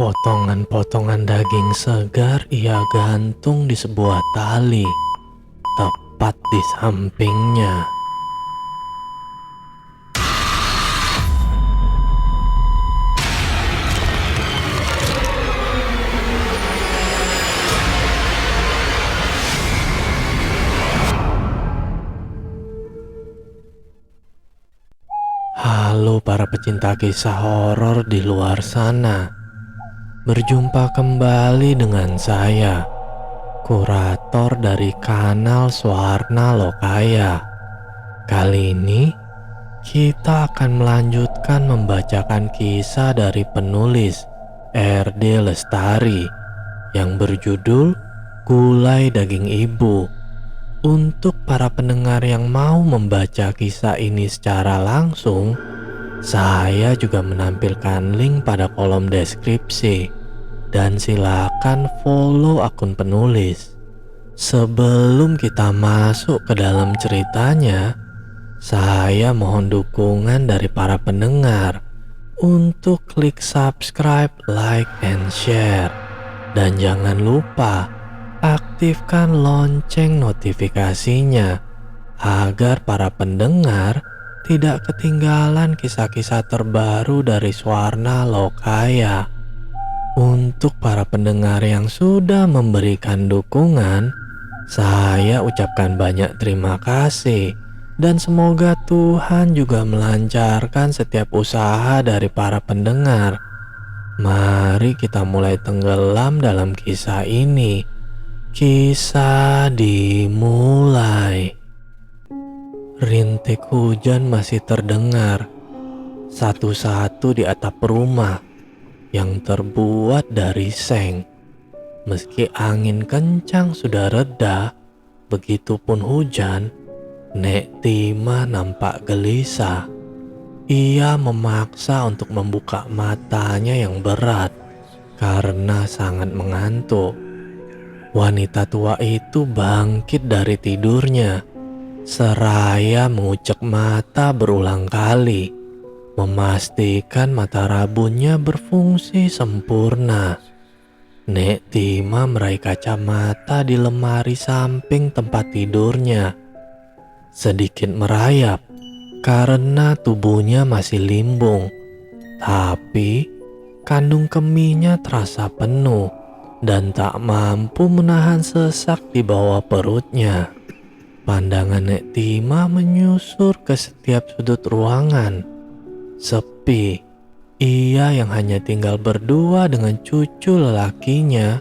Potongan-potongan daging segar ia gantung di sebuah tali, tepat di sampingnya. Halo para pecinta kisah horor di luar sana. Berjumpa kembali dengan saya, kurator dari kanal Swarna Lokaya. Kali ini kita akan melanjutkan membacakan kisah dari penulis R.D. Lestari yang berjudul Gulai Daging Ibu. Untuk para pendengar yang mau membaca kisah ini secara langsung, saya juga menampilkan link pada kolom deskripsi dan silakan follow akun penulis. Sebelum kita masuk ke dalam ceritanya, saya mohon dukungan dari para pendengar untuk klik subscribe, like, and share. Dan jangan lupa aktifkan lonceng notifikasinya agar para pendengar tidak ketinggalan kisah-kisah terbaru dari Swarna Lokaya. Untuk para pendengar yang sudah memberikan dukungan, saya ucapkan banyak terima kasih dan semoga Tuhan juga melancarkan setiap usaha dari para pendengar. Mari kita mulai tenggelam dalam kisah ini. Kisah dimulai. Rintik hujan masih terdengar satu-satu di atap rumah yang terbuat dari seng. Meski angin kencang sudah reda, begitupun hujan, Nek Tima nampak gelisah. Ia memaksa untuk membuka matanya yang berat karena sangat mengantuk. Wanita tua itu bangkit dari tidurnya, seraya mengucek mata berulang kali, memastikan mata rabunnya berfungsi sempurna. Nek Tima meraih kacamata di lemari samping tempat tidurnya. Sedikit merayap karena tubuhnya masih limbung, tapi kandung kemihnya terasa penuh dan tak mampu menahan sesak di bawah perutnya. Pandangan Nek Tima menyusur ke setiap sudut ruangan. Sepi. Ia yang hanya tinggal berdua dengan cucu lelakinya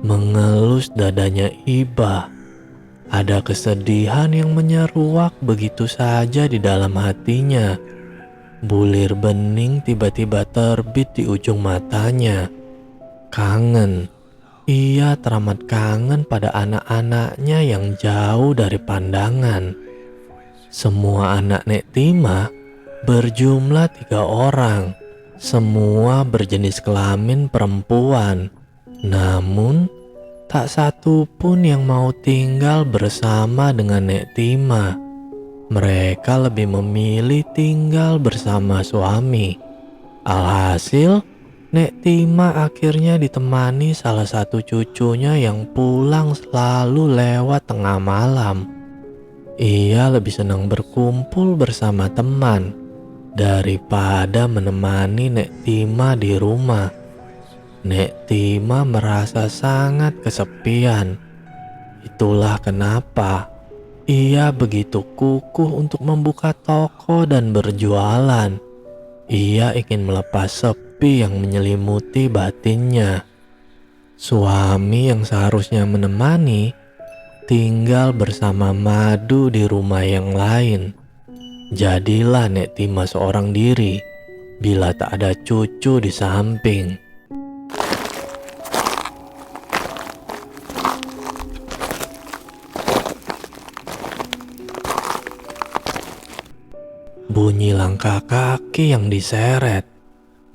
mengelus dadanya iba. Ada kesedihan yang menyeruak begitu saja di dalam hatinya. Bulir bening tiba-tiba terbit di ujung matanya. Kangen. Ia teramat kangen pada anak-anaknya yang jauh dari pandangan. Semua anak Nek Tima berjumlah 3 orang, semua berjenis kelamin perempuan. Namun, tak satu pun yang mau tinggal bersama dengan Nek Tima. Mereka lebih memilih tinggal bersama suami. Alhasil, Nek Tima akhirnya ditemani salah satu cucunya yang pulang selalu lewat tengah malam. Ia lebih senang berkumpul bersama teman daripada menemani Nek Tima di rumah. Nek Tima merasa sangat kesepian. Itulah kenapa ia begitu kukuh untuk membuka toko dan berjualan. Ia ingin melepas sepi yang menyelimuti batinnya. Suami yang seharusnya menemani tinggal bersama Madu di rumah yang lain. Jadilah Nek Tima seorang diri bila tak ada cucu di samping. Bunyi langkah kaki yang diseret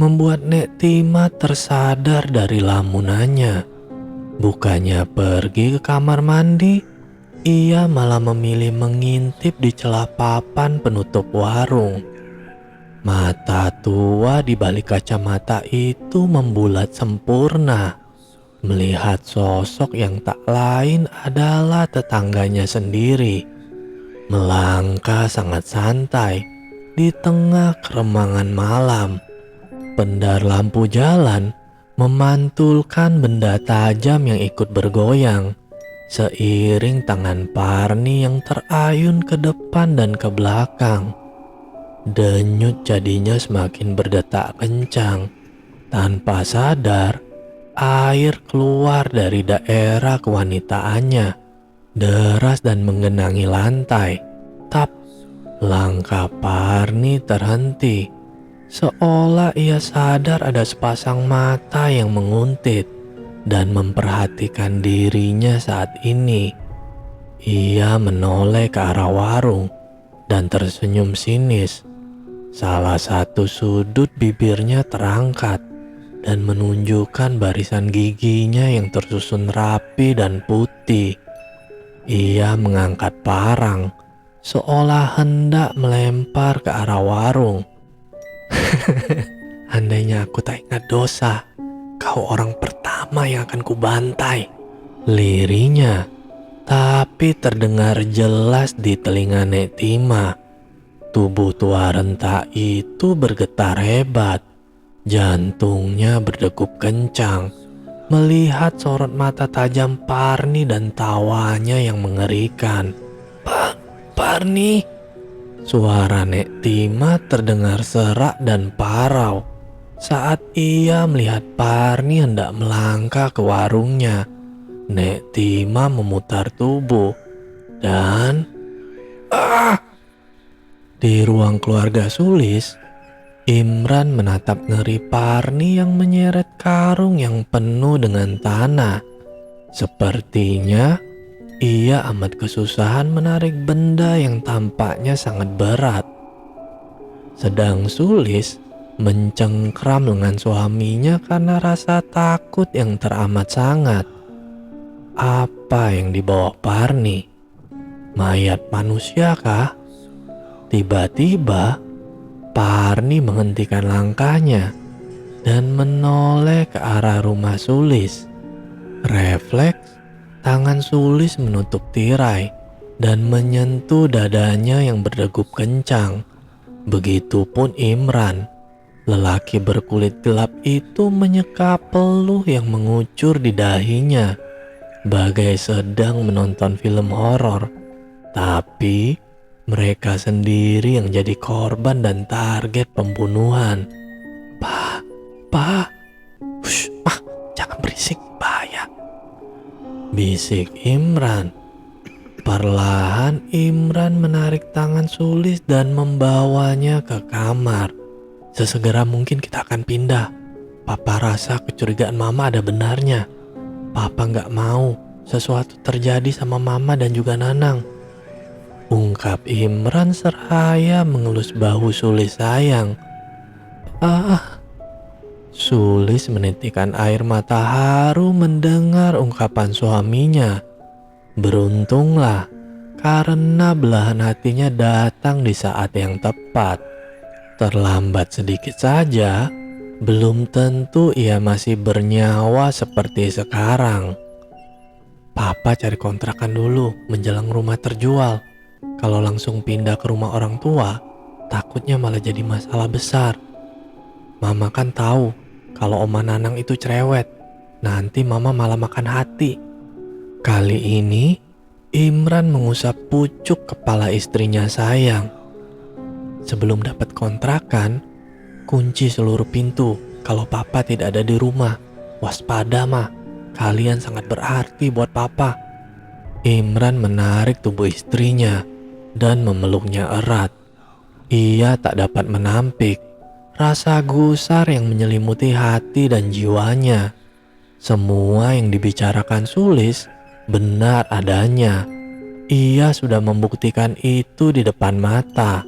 membuat Nek Tima tersadar dari lamunannya. Bukannya pergi ke kamar mandi, ia malah memilih mengintip di celah papan penutup warung. Mata tua di balik kacamata itu membulat sempurna, melihat sosok yang tak lain adalah tetangganya sendiri, melangkah sangat santai di tengah keremangan malam. Pendar lampu jalan memantulkan benda tajam yang ikut bergoyang, seiring tangan Parni yang terayun ke depan dan ke belakang. Denyut jadinya semakin berdetak kencang. Tanpa sadar, air keluar dari daerah kewanitaannya, deras dan menggenangi lantai. Tap, langkah Parni terhenti, seolah ia sadar ada sepasang mata yang menguntit dan memperhatikan dirinya saat ini. Ia menoleh ke arah warung dan tersenyum sinis. Salah satu sudut bibirnya terangkat dan menunjukkan barisan giginya yang tersusun rapi dan putih. Ia mengangkat parang, seolah hendak melempar ke arah warung. Andainya aku tak ingat dosa, kau orang pertama yang akan kubantai, lirinya. Tapi terdengar jelas di telinga Nek Tima. Tubuh tua renta itu bergetar hebat. Jantungnya berdegup kencang melihat sorot mata tajam Parni dan tawanya yang mengerikan. Parni! Suara Nek Tima terdengar serak dan parau saat ia melihat Parni hendak melangkah ke warungnya. Nek Tima memutar tubuh dan di ruang keluarga Sulis, Imran menatap ngeri Parni yang menyeret karung yang penuh dengan tanah. Sepertinya ia amat kesusahan menarik benda yang tampaknya sangat berat. Sedang Sulis mencengkram lengan suaminya karena rasa takut yang teramat sangat. Apa yang dibawa Parni? Mayat manusia kah? Tiba-tiba, Parni menghentikan langkahnya dan menoleh ke arah rumah Sulis. Refleks, tangan Sulis menutup tirai dan menyentuh dadanya yang berdegup kencang. Begitupun Imran. Lelaki berkulit gelap itu menyeka peluh yang mengucur di dahinya, bagai sedang menonton film horor. Tapi mereka sendiri yang jadi korban dan target pembunuhan. Hush, jangan berisik, bahaya, bisik Imran. Perlahan Imran menarik tangan Sulis dan membawanya ke kamar. Sesegera mungkin kita akan pindah. Papa rasa kecurigaan Mama ada benarnya. Papa gak mau sesuatu terjadi sama Mama dan juga Nanang, ungkap Imran seraya mengelus bahu Sulis sayang. Sulis menitikkan air mata haru mendengar ungkapan suaminya. Beruntunglah karena belahan hatinya datang di saat yang tepat. Terlambat sedikit saja, belum tentu ia masih bernyawa seperti sekarang. Papa cari kontrakan dulu menjelang rumah terjual. Kalau langsung pindah ke rumah orang tua, takutnya malah jadi masalah besar. Mama kan tahu kalau Oma Nanang itu cerewet. Nanti Mama malah makan hati. Kali ini Imran mengusap pucuk kepala istrinya sayang. Sebelum dapat kontrakan, kunci seluruh pintu kalau Papa tidak ada di rumah. Waspada Ma, kalian sangat berarti buat Papa. Imran menarik tubuh istrinya dan memeluknya erat. Ia tak dapat menampik rasa gusar yang menyelimuti hati dan jiwanya. Semua yang dibicarakan Sulis benar adanya. Ia sudah membuktikan itu di depan mata.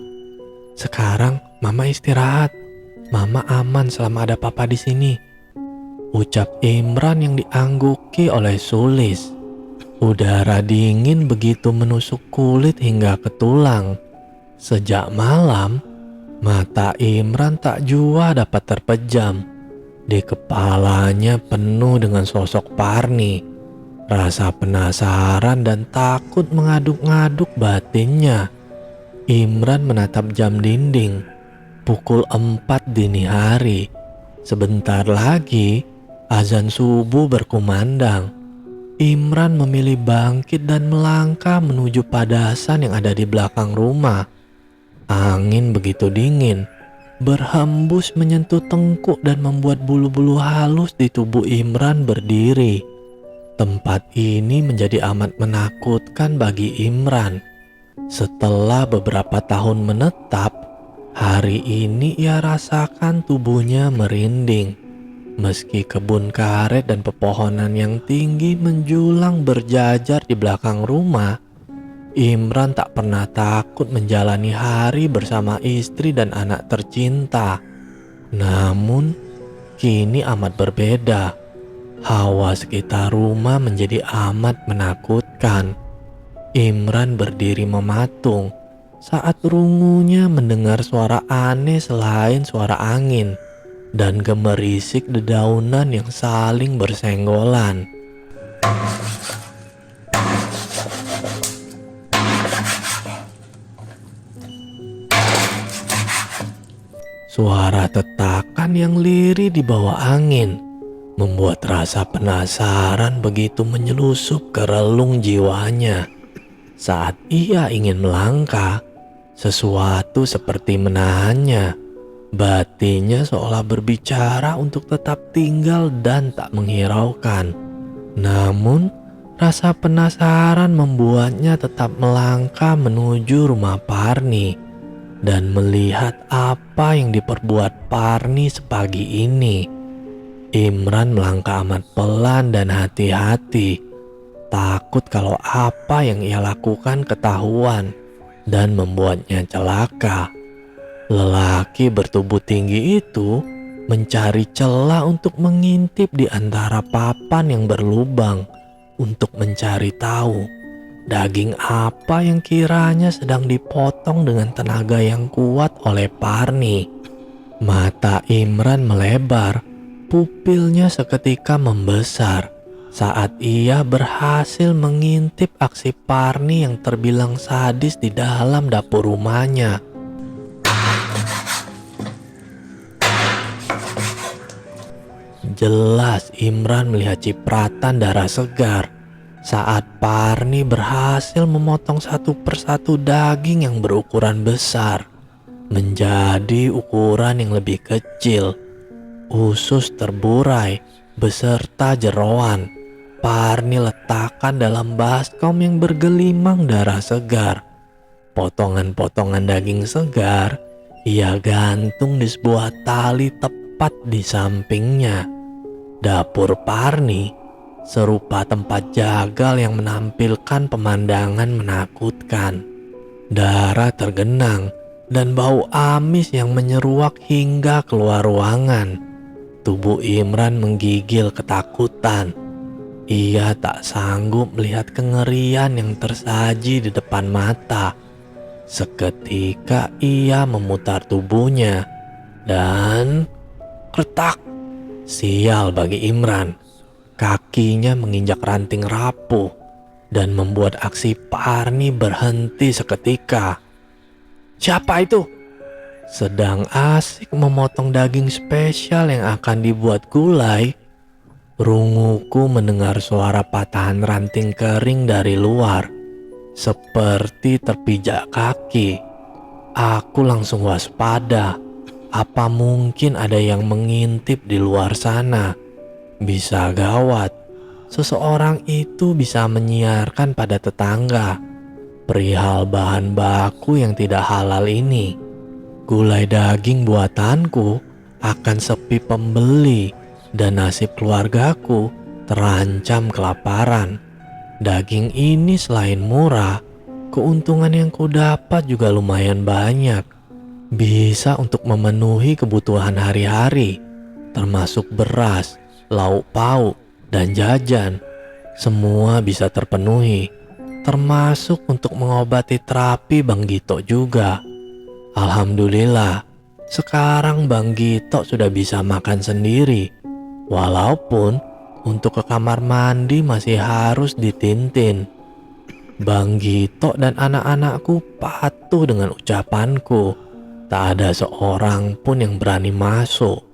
Sekarang Mama istirahat. Mama aman selama ada Papa di sini, ucap Imran yang diangguki oleh Sulis. Udara dingin begitu menusuk kulit hingga ke tulang. Sejak malam, Mata Imran tak jua dapat terpejam. Di kepalanya penuh dengan sosok Parni. Rasa penasaran dan takut mengaduk-ngaduk batinnya. Imran menatap jam dinding. Pukul 4 dini hari. Sebentar lagi azan subuh berkumandang. Imran memilih bangkit dan melangkah menuju padasan yang ada di belakang rumah. Angin begitu dingin, berhembus menyentuh tengkuk dan membuat bulu-bulu halus di tubuh Imran berdiri. Tempat ini menjadi amat menakutkan bagi Imran. Setelah beberapa tahun menetap, hari ini ia rasakan tubuhnya merinding. Meski kebun karet dan pepohonan yang tinggi menjulang berjajar di belakang rumah, Imran tak pernah takut menjalani hari bersama istri dan anak tercinta. Namun, kini amat berbeda. Hawa sekitar rumah menjadi amat menakutkan. Imran berdiri mematung saat rungunya mendengar suara aneh selain suara angin dan gemerisik dedaunan yang saling bersenggolan. Suara tetakan yang lirih di bawah angin membuat rasa penasaran begitu menyelusup ke relung jiwanya. Saat ia ingin melangkah, sesuatu seperti menahannya. Batinnya seolah berbicara untuk tetap tinggal dan tak menghiraukan. Namun, rasa penasaran membuatnya tetap melangkah menuju rumah Parni dan melihat apa yang diperbuat Parni sepagi ini. Imran melangkah amat pelan dan hati-hati, takut kalau apa yang ia lakukan ketahuan dan membuatnya celaka. Lelaki bertubuh tinggi itu mencari celah untuk mengintip di antara papan yang berlubang untuk mencari tahu daging apa yang kiranya sedang dipotong dengan tenaga yang kuat oleh Parni. Mata Imran melebar, pupilnya seketika membesar saat ia berhasil mengintip aksi Parni yang terbilang sadis di dalam dapur rumahnya. Jelas Imran melihat cipratan darah segar saat Parni berhasil memotong satu persatu daging yang berukuran besar menjadi ukuran yang lebih kecil. Usus terburai beserta jeroan Parni letakkan dalam baskom yang bergelimang darah segar. Potongan-potongan daging segar ia gantung di sebuah tali tepat di sampingnya. Dapur Parni serupa tempat jagal yang menampilkan pemandangan menakutkan. Darah tergenang dan bau amis yang menyeruak hingga keluar ruangan. Tubuh Imran menggigil ketakutan. Ia tak sanggup melihat kengerian yang tersaji di depan mata. Seketika ia memutar tubuhnya dan kretak. Sial bagi Imran. Kakinya menginjak ranting rapuh dan membuat aksi Parni berhenti seketika. Siapa itu? Sedang asik memotong daging spesial yang akan dibuat gulai, runguku mendengar suara patahan ranting kering dari luar, seperti terpijak kaki. Aku langsung waspada. Apa mungkin ada yang mengintip di luar sana? Bisa gawat. Seseorang itu bisa menyiarkan pada tetangga perihal bahan baku yang tidak halal ini. Gulai daging buatanku akan sepi pembeli dan nasib keluargaku terancam kelaparan. Daging ini selain murah, keuntungan yang kudapat juga lumayan banyak. Bisa untuk memenuhi kebutuhan hari-hari, termasuk beras, lauk pauk, dan jajan. Semua bisa terpenuhi, termasuk untuk mengobati terapi Bang Gito juga. Alhamdulillah, Sekarang Bang Gito sudah bisa makan sendiri. Walaupun untuk ke kamar mandi masih harus ditintin. Bang Gito dan anak-anakku patuh dengan ucapanku. Tak ada seorang pun yang berani masuk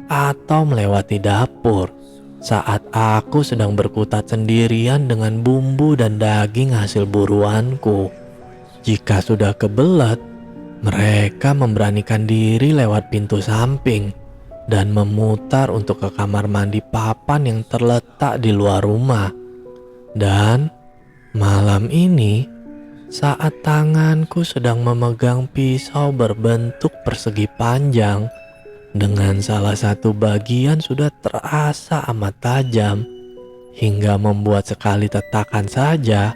atau melewati dapur saat aku sedang berkutat sendirian dengan bumbu dan daging hasil buruanku. Jika sudah kebelet, mereka memberanikan diri lewat pintu samping dan memutar untuk ke kamar mandi papan yang terletak di luar rumah. Dan malam ini, saat tanganku sedang memegang pisau berbentuk persegi panjang, dengan salah satu bagian sudah terasa amat tajam, hingga membuat sekali tetakan saja,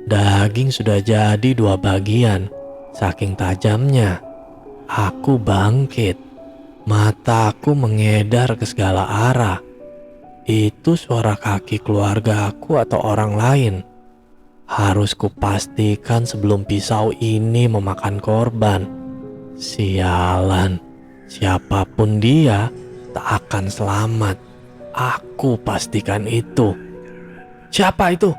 daging sudah jadi 2 bagian. Saking tajamnya, aku bangkit. Mataku mengedar ke segala arah. Itu suara kaki keluarga aku atau orang lain? Harus kupastikan sebelum pisau ini memakan korban. Sialan, siapapun dia tak akan selamat. Aku pastikan itu. Siapa itu?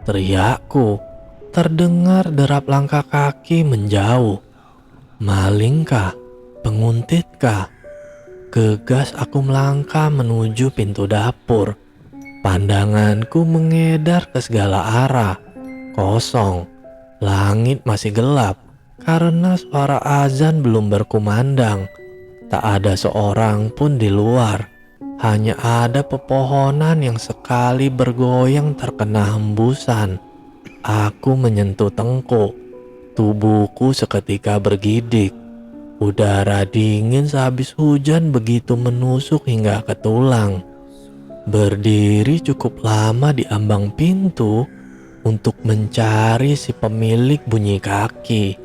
Teriakku. Terdengar derap langkah kaki menjauh. Malingkah? Penguntitkah? Gegas aku melangkah menuju pintu dapur. Pandanganku mengedar ke segala arah. Kosong. Langit masih gelap karena suara azan belum berkumandang. Tak ada seorang pun di luar. Hanya ada pepohonan yang sekali bergoyang terkena hembusan. Aku menyentuh tengkuk. Tubuhku seketika bergidik. Udara dingin sehabis hujan begitu menusuk hingga ke tulang. Berdiri cukup lama di ambang pintu untuk mencari si pemilik bunyi kaki.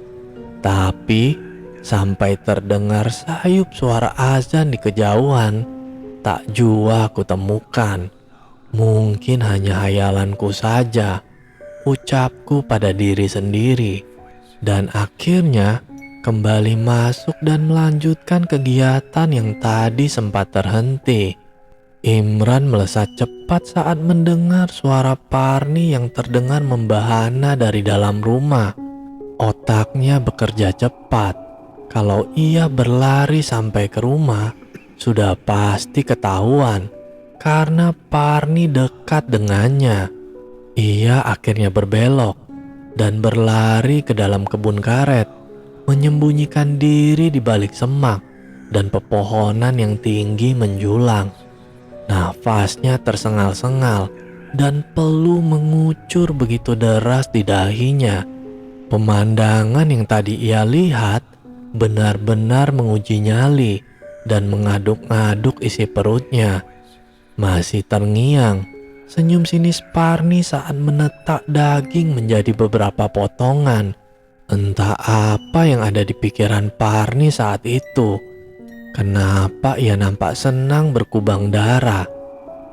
Tapi sampai terdengar sayup suara azan di kejauhan, tak jua aku temukan. Mungkin hanya hayalanku saja, ucapku pada diri sendiri. Dan akhirnya kembali masuk dan melanjutkan kegiatan yang tadi sempat terhenti. Imran melesat cepat saat mendengar suara Parni yang terdengar membahana dari dalam rumah. Otaknya bekerja cepat. Kalau ia berlari sampai ke rumah, sudah pasti ketahuan karena Parni dekat dengannya. Ia akhirnya berbelok dan berlari ke dalam kebun karet, menyembunyikan diri di balik semak dan pepohonan yang tinggi menjulang. Nafasnya tersengal-sengal dan peluh mengucur begitu deras di dahinya. Pemandangan yang tadi ia lihat benar-benar menguji nyali dan mengaduk-ngaduk isi perutnya. Masih terngiang senyum sinis Parni saat menetak daging menjadi beberapa potongan. Entah apa yang ada di pikiran Parni saat itu. Kenapa ia nampak senang berkubang darah,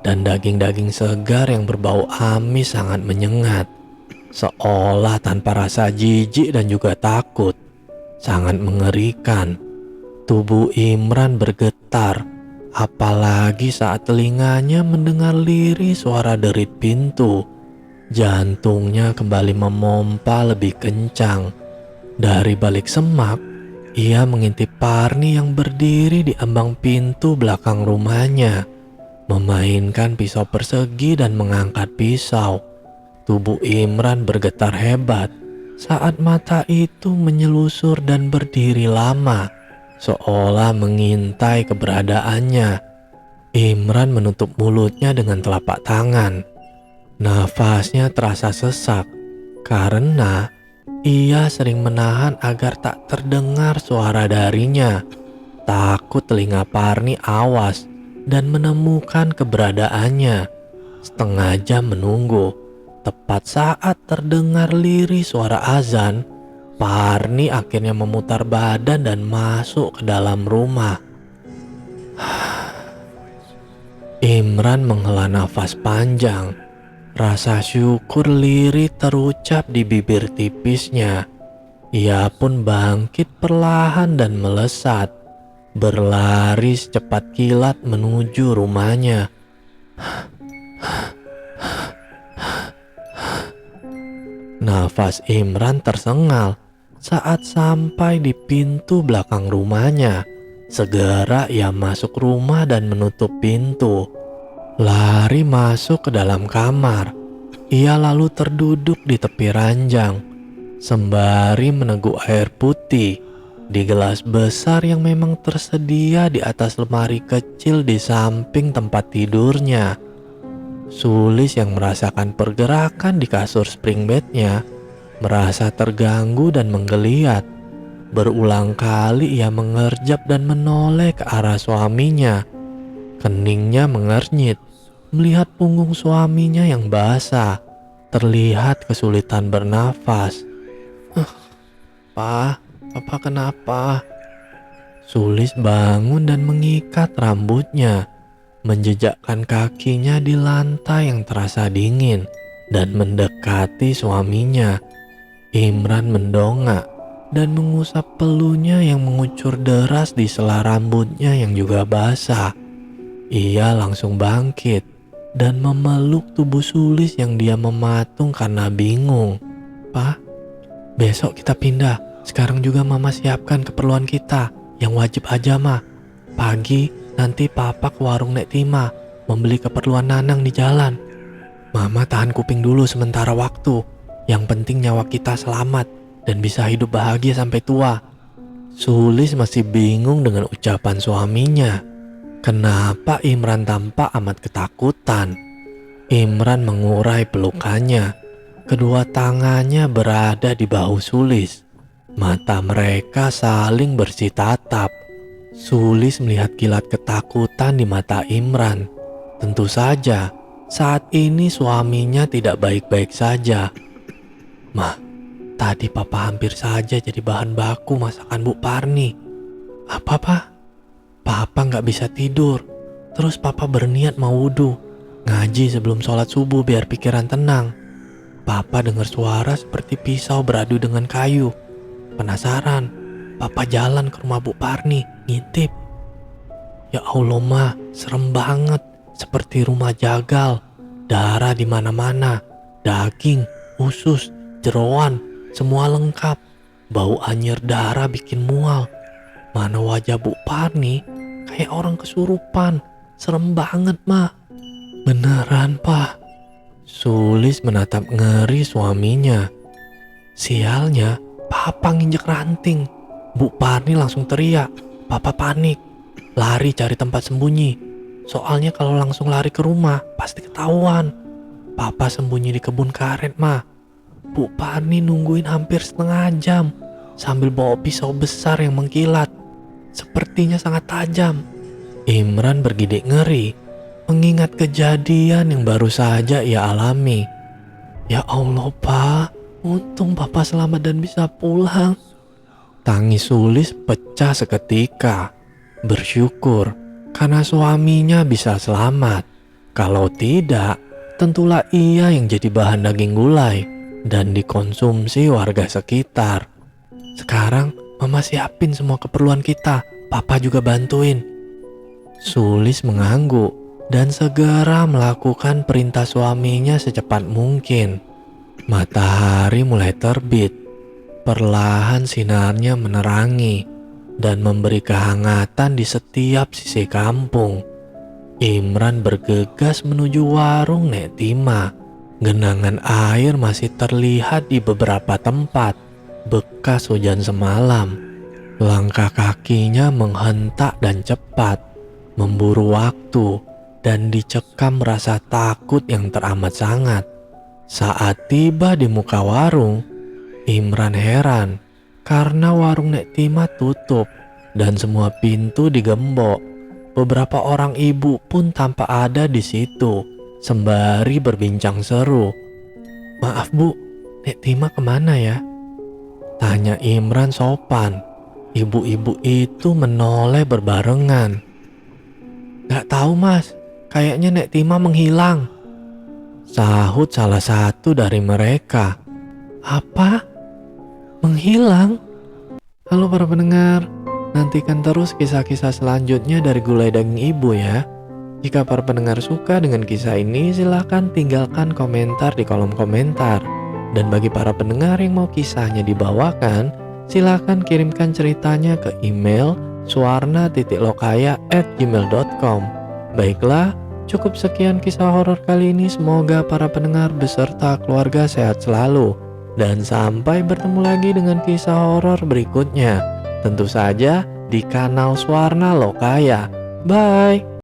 dan daging-daging segar yang berbau amis sangat menyengat, seolah tanpa rasa jijik dan juga takut. Sangat mengerikan. Tubuh Imran bergetar, apalagi saat telinganya mendengar lirih suara derit pintu. Jantungnya kembali memompa lebih kencang. Dari balik semak, ia mengintip Parni yang berdiri di ambang pintu belakang rumahnya, memainkan pisau persegi dan mengangkat pisau. Tubuh Imran bergetar hebat saat mata itu menyelusur dan berdiri lama, seolah mengintai keberadaannya. Imran menutup mulutnya dengan telapak tangan. Nafasnya terasa sesak karena ia sering menahan agar tak terdengar suara darinya. Takut telinga Parni awas dan menemukan keberadaannya. Setengah jam menunggu. Tepat saat terdengar lirih suara azan, Parni akhirnya memutar badan dan masuk ke dalam rumah. Imran menghela nafas panjang. Rasa syukur lirih terucap di bibir tipisnya. Ia pun bangkit perlahan dan melesat. berlari secepat kilat menuju rumahnya. Nafas Imran tersengal saat sampai di pintu belakang rumahnya. Segera ia masuk rumah dan menutup pintu. Lari masuk ke dalam kamar. Ia lalu terduduk di tepi ranjang, sembari meneguk air putih di gelas besar yang memang tersedia di atas lemari kecil di samping tempat tidurnya. Sulis yang merasakan pergerakan di kasur spring bednya merasa terganggu dan menggeliat. Berulang kali ia mengerjap dan menoleh ke arah suaminya. Keningnya mengernyit melihat punggung suaminya yang basah. Terlihat kesulitan bernafas. Papa kenapa? Sulis bangun dan mengikat rambutnya, menjejakkan kakinya di lantai yang terasa dingin dan mendekati suaminya. Imran mendongak dan mengusap pelunya yang mengucur deras di sela rambutnya yang juga basah. Ia langsung bangkit dan memeluk tubuh Sulis yang dia mematung karena bingung. "Pa, besok kita pindah. Sekarang juga mama siapkan keperluan kita. Yang wajib aja mah. Pagi nanti papa ke warung Nek Tima membeli keperluan Nanang di jalan. Mama tahan kuping dulu sementara waktu. Yang penting nyawa kita selamat dan bisa hidup bahagia sampai tua." Sulis masih bingung dengan ucapan suaminya. Kenapa Imran tampak amat ketakutan? Imran mengurai pelukannya. Kedua tangannya berada di bahu Sulis. Mata mereka saling bersitatap. Sulis melihat kilat ketakutan di mata Imran. Tentu saja, saat ini suaminya tidak baik-baik saja. "Mah, tadi papa hampir saja jadi bahan baku masakan Bu Parni." "Apa, Pak?" "Papa gak bisa tidur. Terus papa berniat mau wudhu, ngaji sebelum sholat subuh biar pikiran tenang. Papa dengar suara seperti pisau beradu dengan kayu. Penasaran, papa jalan ke rumah Bu Parni, ngintip. Ya Allah mah, serem banget, seperti rumah jagal. Darah di mana-mana, daging, usus, jeroan, semua lengkap. Bau anyir darah bikin mual. Mana wajah Bu Parni kayak orang kesurupan. Serem banget mah." "Beneran Pak?" Sulis menatap ngeri suaminya. Sialnya, papa nginjek ranting. Bu Parni langsung teriak. Papa panik, lari cari tempat sembunyi. Soalnya kalau langsung lari ke rumah pasti ketahuan. Papa sembunyi di kebun karet mah. Bu Parni nungguin hampir setengah jam sambil bawa pisau besar yang mengkilat. Sepertinya sangat tajam. Imran bergidik ngeri mengingat kejadian yang baru saja ia alami. "Ya Allah Pak, untung Papa selamat dan bisa pulang." Tangis Sulis pecah seketika. Bersyukur karena suaminya bisa selamat. Kalau tidak, tentulah ia yang jadi bahan daging gulai dan dikonsumsi warga sekitar. "Sekarang Mama siapin semua keperluan kita, Papa juga bantuin." Sulis mengangguk dan segera melakukan perintah suaminya secepat mungkin. Matahari mulai terbit. Perlahan sinarnya menerangi dan memberi kehangatan di setiap sisi kampung. Imran bergegas menuju warung Nek Tima. Genangan air masih terlihat di beberapa tempat, bekas hujan semalam. Langkah kakinya menghentak dan cepat, memburu waktu dan dicekam rasa takut yang teramat sangat. Saat tiba di muka warung, Imran heran karena warung Nek Tima tutup dan semua pintu digembok. Beberapa orang ibu pun tampak ada di situ, sembari berbincang seru. "Maaf Bu, Nek Tima kemana ya?" tanya Imran sopan. Ibu-ibu itu menoleh berbarengan. "Gak tahu Mas, kayaknya Nek Tima menghilang," sahut salah satu dari mereka. "Apa? Menghilang?" Halo para pendengar, Nantikan terus kisah-kisah selanjutnya dari Gulai Daging Ibu ya. Jika para pendengar suka dengan kisah ini, silahkan tinggalkan komentar di kolom komentar. Dan bagi para pendengar yang mau kisahnya dibawakan, silahkan kirimkan ceritanya ke email suwarna.lokaya@gmail.com. Baiklah, cukup sekian kisah horor kali ini. Semoga para pendengar beserta keluarga sehat selalu. Dan sampai bertemu lagi dengan kisah horor berikutnya. Tentu saja di kanal Suwarna Lokaya. Bye!